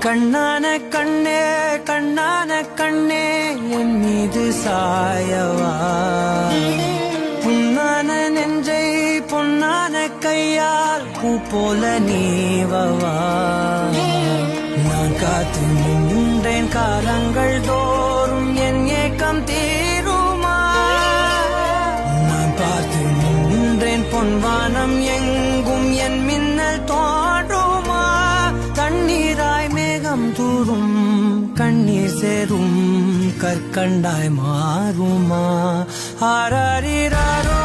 கண்ணான கண்ணே கண்ணான கண்ணே என் மீது சாயவா புண்ணான நெஞ்சை பொன்னான கையால் பூ போல நீவவா நான் காத்து நின்றேன் காலங்கள் தோறும் என் ஏக்கம் தீருமா நான் பார்த்து நின்றேன் பொன்வானம் எங்கும் என் மின்னல் தோன்றுமா தண்ணீராய் மேகம் தூரும் கண்ணீர் சேரும் கற்கண்டாய் மாறுமா ஆராரிராரோ